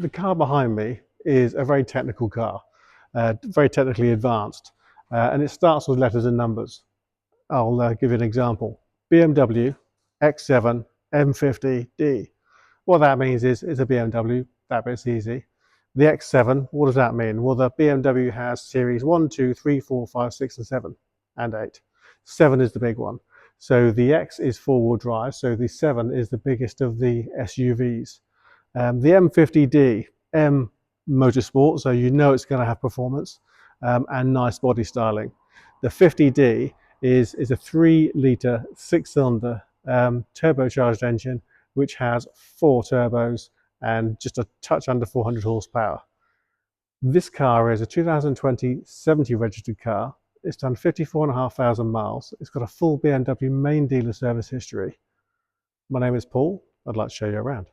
The car behind me is a very technical car, very technically advanced, and it starts with letters and numbers. I'll give you an example. BMW X7 M50d. What that means is it's a BMW, that bit's easy. The X7, what does that mean? Well, the BMW has series 1, 2, 3, 4, 5, 6, and 7, and 8. 7 is the big one. So the X is four-wheel drive, so the 7 is the biggest of the SUVs. The M50d, M Motorsport, so you know it's going to have performance and nice body styling. The 50d is a 3-litre, 6-cylinder turbocharged engine which has 4 turbos and just a touch under 400 horsepower. This car is a 2020 70 registered car. It's done 54,500 miles. It's got a full BMW main dealer service history. My name is Paul. I'd like to show you around.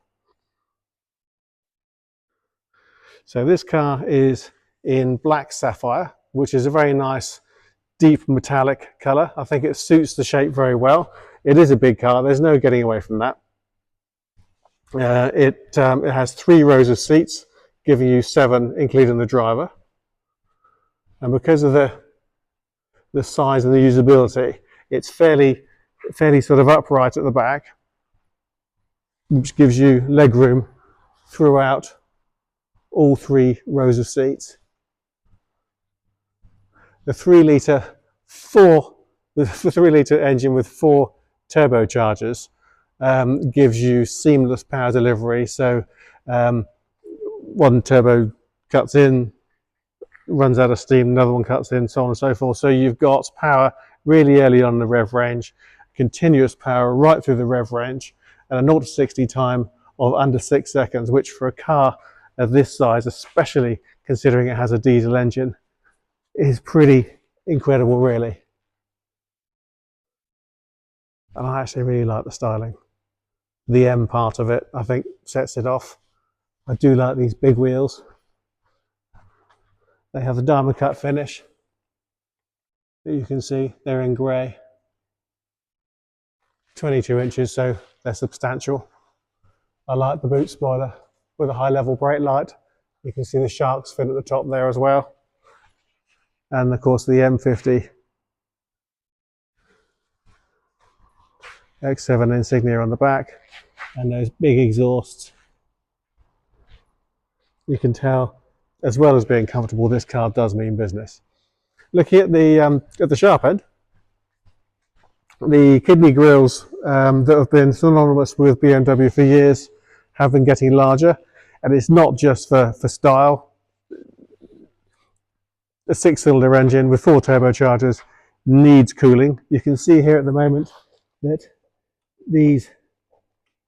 So this car is in black sapphire, which is a very nice deep metallic colour. I think it suits the shape very well. It is a big car, there's no getting away from that. It has 3 rows of seats, giving you 7 including the driver. And because of the size and the usability, it's fairly sort of upright at the back, which gives you leg room throughout all 3 rows of seats. The 3-litre engine with 4 turbochargers gives you seamless power delivery. So one turbo cuts in, runs out of steam, another one cuts in, so on and so forth. So you've got power really early on in the rev range, continuous power right through the rev range, and a 0 to 60 time of under 6 seconds, which for a car of this size, especially considering it has a diesel engine, is pretty incredible, really. And I actually really like the styling. The M part of it, I think, sets it off. I do like these big wheels. They have the diamond cut finish that you can see. They're in grey. 22 inches, so they're substantial. I like the boot spoiler with a high level brake light. You can see the shark's fin at the top there as well. And of course the M50 X7 insignia on the back, and those big exhausts. You can tell, as well as being comfortable, this car does mean business. Looking at the sharp end, the kidney grills that have been synonymous with BMW for years have been getting larger, and it's not just for style. A 6-cylinder engine with 4 turbochargers needs cooling. You can see here at the moment that these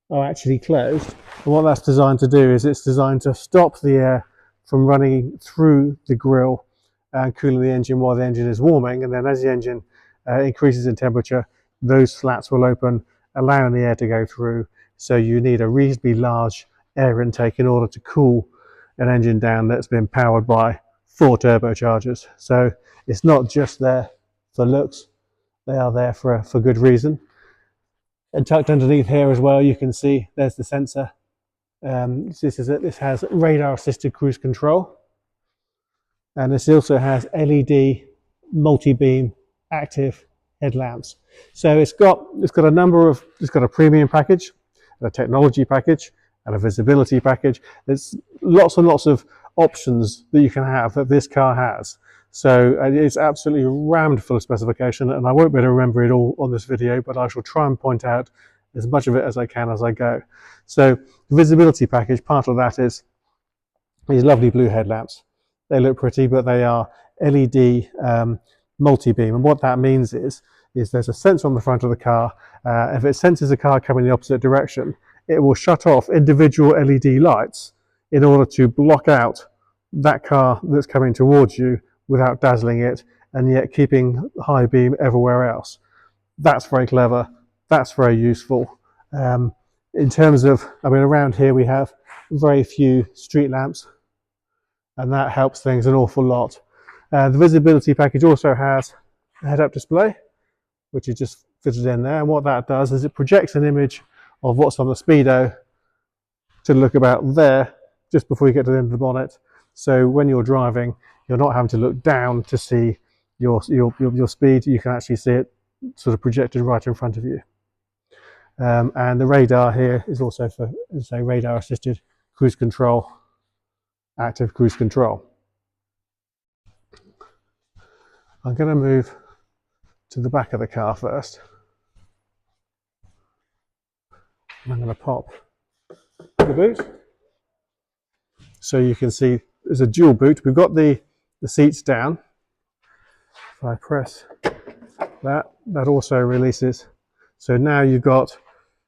are actually closed, and what that's designed to do is it's designed to stop the air from running through the grille and cooling the engine while the engine is warming, and then as the engine increases in temperature, those slats will open, allowing the air to go through. So you need a reasonably large air intake in order to cool an engine down that's been powered by 4 turbochargers. So it's not just there for looks, they are there for good reason. And tucked underneath here as well, you can see there's the sensor. This has radar assisted cruise control, and this also has LED multi-beam active headlamps. So it's got a premium package, a technology package, and a visibility package. There's lots and lots of options that you can have that this car has. So it's absolutely rammed full of specification, and I won't be able to remember it all on this video, but I shall try and point out as much of it as I can as I go. So the visibility package, part of that is these lovely blue headlamps. They look pretty, but they are LED multi-beam, and what that means is there's a sensor on the front of the car. If it senses a car coming in the opposite direction, it will shut off individual LED lights in order to block out that car that's coming towards you without dazzling it, and yet keeping high beam everywhere else. That's very clever. That's very useful. In terms of, around here we have very few street lamps, and that helps things an awful lot. The visibility package also has a head-up display, which is just fitted in there, and what that does is it projects an image of what's on the speedo to look about there just before you get to the end of the bonnet. So when you're driving, you're not having to look down to see your speed. You can actually see it sort of projected right in front of you. And the radar here is also for, say, radar assisted cruise control, active cruise control. I'm going to move to the back of the car first. I'm going to pop the boot. So you can see there's a dual boot. We've got the seats down. If I press that, that also releases. So now you've got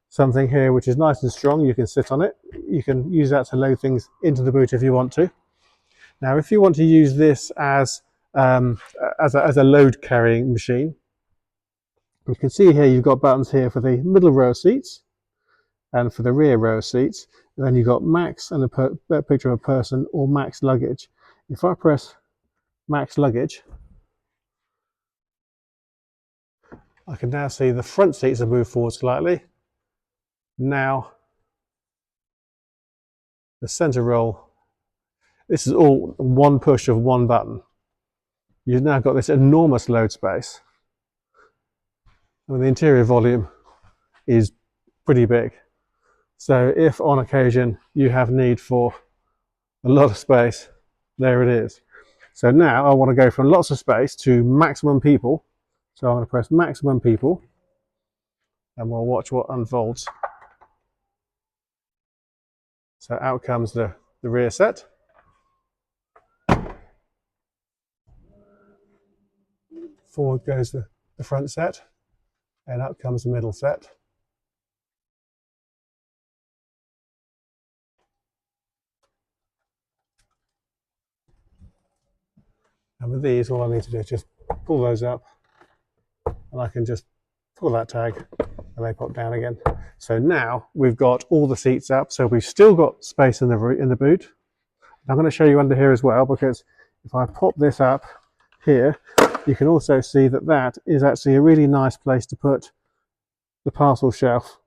something here which is nice and strong. You can sit on it. You can use that to load things into the boot if you want to. Now, if you want to use this as a load carrying machine, you can see here you've got buttons here for the middle row seats and for the rear row seats. And then you've got max and a picture of a person, or max luggage. If I press max luggage, I can now see the front seats have moved forward slightly. Now the center roll, this is all one push of one button. You've now got this enormous load space. And the interior volume is pretty big. So if on occasion you have need for a lot of space, there it is. So now I want to go from lots of space to maximum people. So I'm going to press maximum people and we'll watch what unfolds. So out comes the rear set. Forward goes the front set, and up comes the middle set. And with these, all I need to do is just pull those up, and I can just pull that tag and they pop down again. So now we've got all the seats up, so we've still got space in the boot. I'm going to show you under here as well, because if I pop this up here, you can also see that that is actually a really nice place to put the parcel shelf,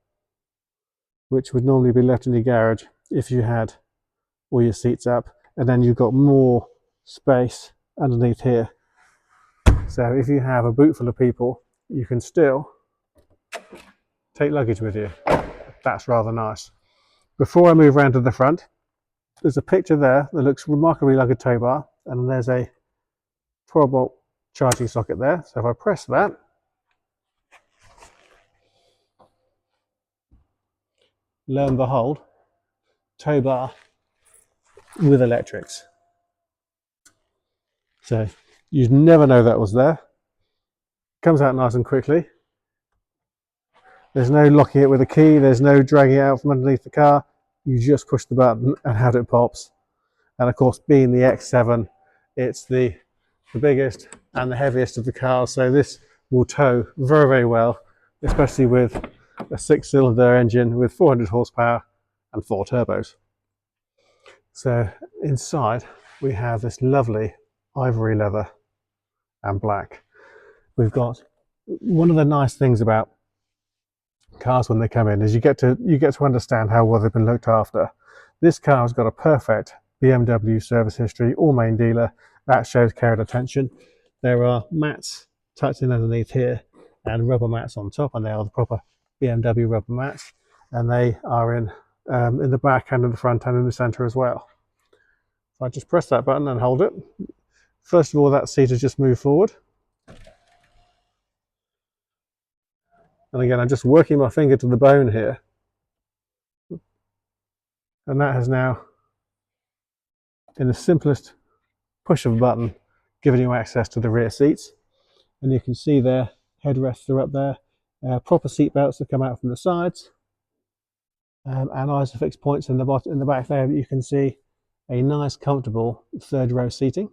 which would normally be left in your garage if you had all your seats up, and then you've got more space underneath here. So if you have a boot full of people, you can still take luggage with you. That's rather nice. Before I move around to the front, there's a picture there that looks remarkably like a tow bar, and there's a 12-volt charging socket there. So if I press that, lo and behold, tow bar with electrics. So you'd never know that was there. Comes out nice and quickly. There's no locking it with a key, there's no dragging it out from underneath the car. You just push the button and out it pops. And of course, being the X7, it's the biggest and the heaviest of the cars, so this will tow very, very well, especially with a 6-cylinder engine with 400 horsepower and 4 turbos. So inside we have this lovely ivory leather and black. We've got, one of the nice things about cars when they come in is you get to understand how well they've been looked after. This car has got a perfect BMW service history, all main dealer. That shows care and attention. There are mats tucked in underneath here and rubber mats on top, and they are the proper BMW rubber mats, and they are in the back and in the front and in the center as well. If I just press that button and hold it, first of all, that seat has just moved forward. And again, I'm just working my finger to the bone here. And that has now, in the simplest push of a button, given you access to the rear seats. And you can see there, headrests are up there, proper seat belts that come out from the sides, and isofix points in the back there that you can see a nice, comfortable third row seating.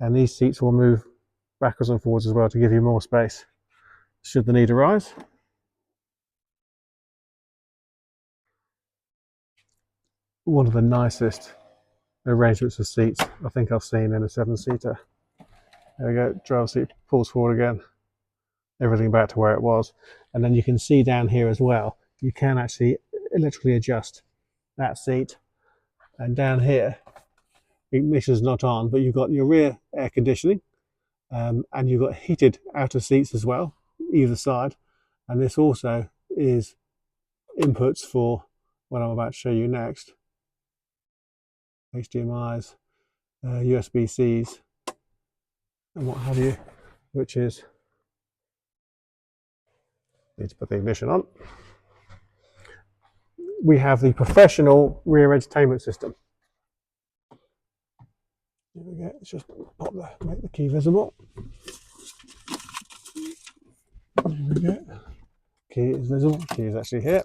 And these seats will move backwards and forwards as well to give you more space should the need arise. One of the nicest arrangements of seats I think I've seen in a 7-seater. There we go, driver seat pulls forward again, everything back to where it was. And then you can see down here as well, you can actually electrically adjust that seat, and down here, ignition's not on, but you've got your rear air conditioning, and you've got heated outer seats as well, either side. And this also is inputs for what I'm about to show you next. HDMIs, USB-Cs, and what have you, which is, need to put the ignition on. We have the professional rear entertainment system. Here we go. Let's just make the key visible. There we go. Key is visible. Key is actually here.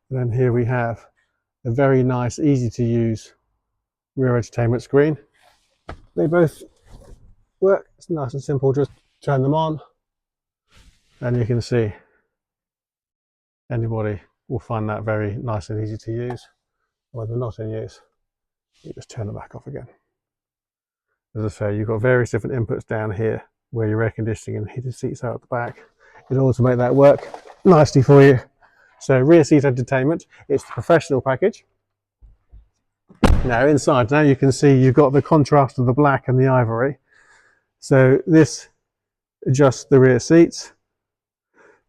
And then here we have a very nice, easy to use rear entertainment screen. They both work. It's nice and simple. Just turn them on, and you can see anybody will find that very nice and easy to use. When they're not in use, you just turn them back off again. As I say, you've got various different inputs down here where your air conditioning and heated seats are at the back in order to make that work nicely for you. So rear seat entertainment, it's the professional package. Now inside, now you can see you've got the contrast of the black and the ivory. So this adjusts the rear seats.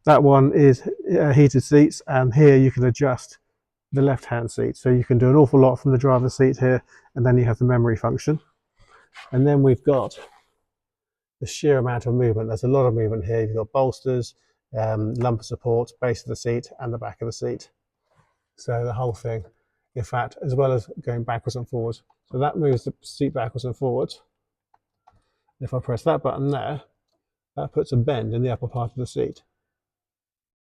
That one is heated seats, and here you can adjust the left-hand seat. So you can do an awful lot from the driver's seat here, and then you have the memory function. And then we've got the sheer amount of movement. There's a lot of movement here. You've got bolsters, lumbar support, base of the seat, and the back of the seat. So the whole thing, in fact, as well as going backwards and forwards. So that moves the seat backwards and forwards. If I press that button there, that puts a bend in the upper part of the seat.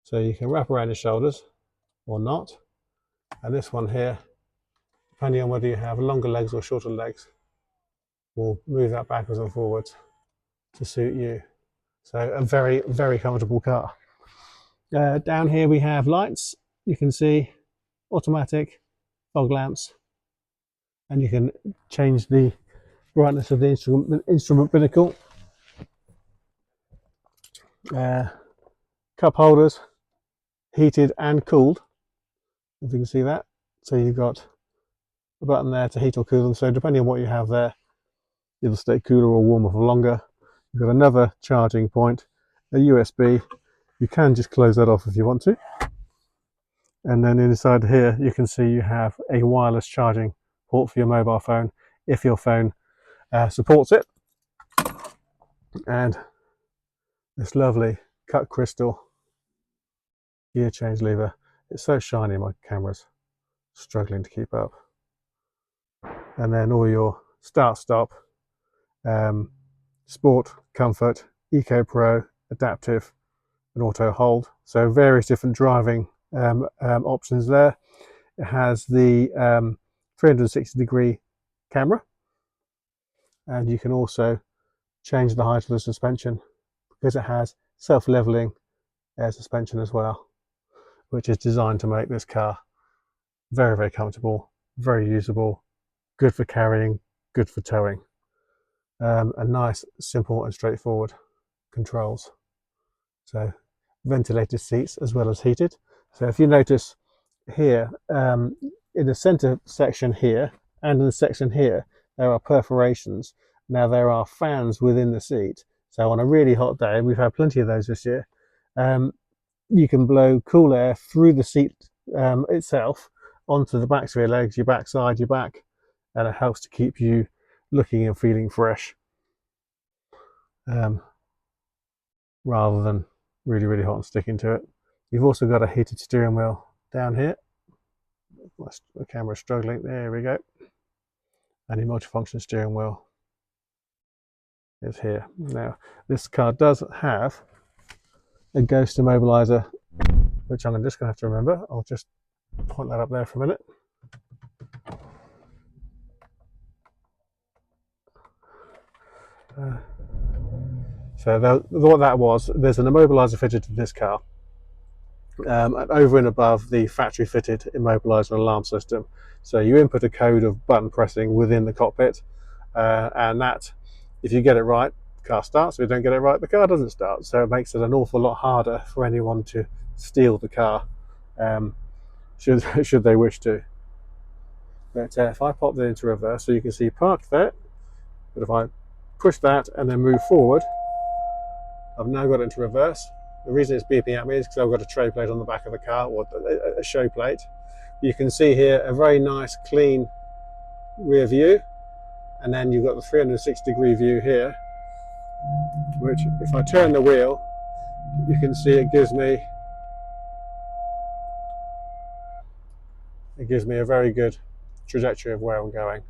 So you can wrap around your shoulders or not. And this one here, depending on whether you have longer legs or shorter legs, will move that backwards and forwards to suit you. So a very, very comfortable car. Down here we have lights. You can see automatic fog lamps, and you can change the brightness of the instrument binnacle. Cup holders, heated and cooled, if you can see that. So you've got a button there to heat or cool them. So depending on what you have there, it'll stay cooler or warmer for longer. You've got another charging point, a USB. You can just close that off if you want to. And then inside here, you can see you have a wireless charging port for your mobile phone, if your phone supports it. And this lovely cut crystal gear change lever. It's so shiny, my camera's struggling to keep up. And then all your start, stop, sport, comfort, eco pro, adaptive, and auto hold. So various different driving options there. It has the 360-degree camera, and you can also change the height of the suspension because it has self-leveling air suspension as well, which is designed to make this car very, very comfortable, very usable, good for carrying, good for towing. And nice, simple and straightforward controls. So ventilated seats as well as heated. So if you notice here, in the center section here and in the section here, there are perforations. Now there are fans within the seat. So on a really hot day, and we've had plenty of those this year, you can blow cool air through the seat itself onto the backs of your legs, your backside, your back, and it helps to keep you looking and feeling fresh, rather than really, really hot and sticking to it. You've also got a heated steering wheel down here. The camera's struggling. There we go. And your multifunction steering wheel is here. Now, this car does have a ghost immobilizer, which I'm just going to have to remember. I'll just point that up there for a minute. So what that was, there's an immobilizer fitted to this car, over and above the factory fitted immobilizer and alarm system. So you input a code of button pressing within the cockpit, and that, if you get it right, car starts. If we don't get it right, the car doesn't start. So it makes it an awful lot harder for anyone to steal the car, should they wish to. But if I pop that into reverse, so you can see park there, but if I push that and then move forward, I've now got it into reverse. The reason it's beeping at me is because I've got a tray plate on the back of the car, or a show plate. You can see here a very nice clean rear view, and then you've got the 360-degree view here, which if I turn the wheel, you can see it gives me a very good trajectory of where I'm going.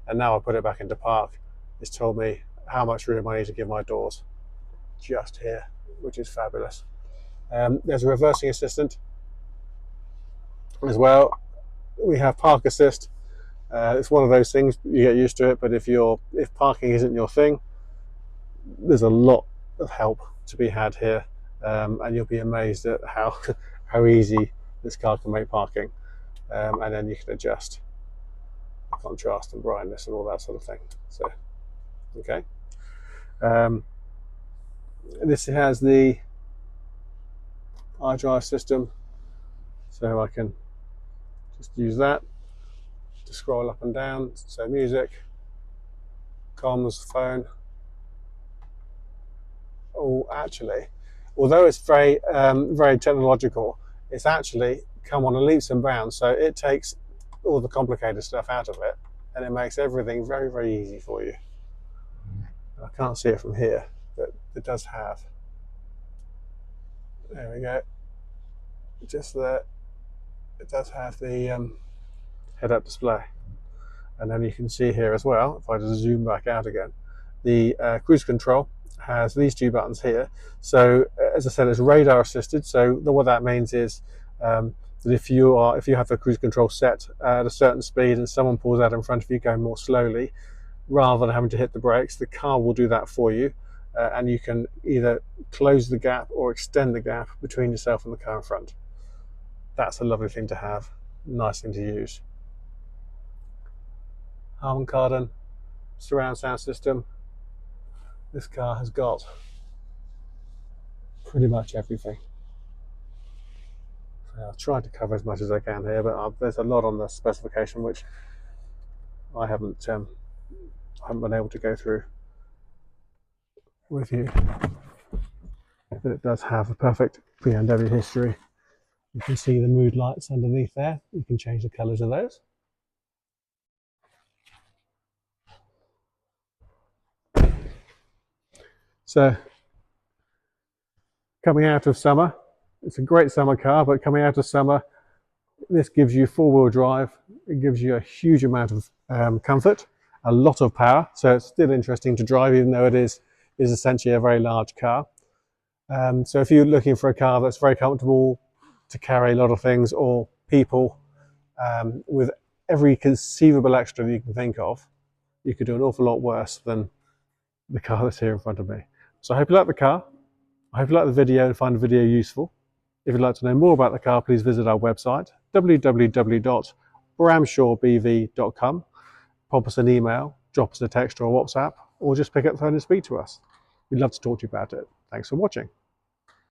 And now I put it back into park, it's told me how much room I need to give my doors just here, which is fabulous. There's a reversing assistant as well. We have park assist. It's one of those things, you get used to it, but if parking isn't your thing, there's a lot of help to be had here, and you'll be amazed at how easy this car can make parking. And then you can adjust the contrast and brightness and all that sort of thing. So, okay. This has the iDrive system, so I can just use that to scroll up and down. So music, comms, phone. Oh, actually, although it's very technological, it's actually come on a leaps and bounds. So it takes all the complicated stuff out of it, and it makes everything very, very easy for you. I can't see it from here, but it does have. There we go. Just there. It does have the head-up display, and then you can see here as well. If I just zoom back out again, the cruise control has these two buttons here. So as I said, it's radar assisted. So what that means is that if you have the cruise control set at a certain speed and someone pulls out in front of you going more slowly, rather than having to hit the brakes, the car will do that for you, and you can either close the gap or extend the gap between yourself and the car in front. That's a lovely thing to have, nice thing to use. Harman Kardon surround sound system. This car has got pretty much everything. I've tried to cover as much as I can here, but there's a lot on the specification which I haven't been able to go through with you. But it does have a perfect BMW history. You can see the mood lights underneath there. You can change the colours of those. So, coming out of summer, it's a great summer car, but coming out of summer, this gives you four-wheel drive. It gives you a huge amount of comfort, a lot of power, so it's still interesting to drive, even though it is essentially a very large car. So if you're looking for a car that's very comfortable to carry a lot of things or people, with every conceivable extra that you can think of, you could do an awful lot worse than the car that's here in front of me. So I hope you like the car. I hope you like the video and find the video useful. If you'd like to know more about the car, please visit our website, www.bramshawebv.com. Pop us an email, drop us a text or a WhatsApp, or just pick up the phone and speak to us. We'd love to talk to you about it. Thanks for watching.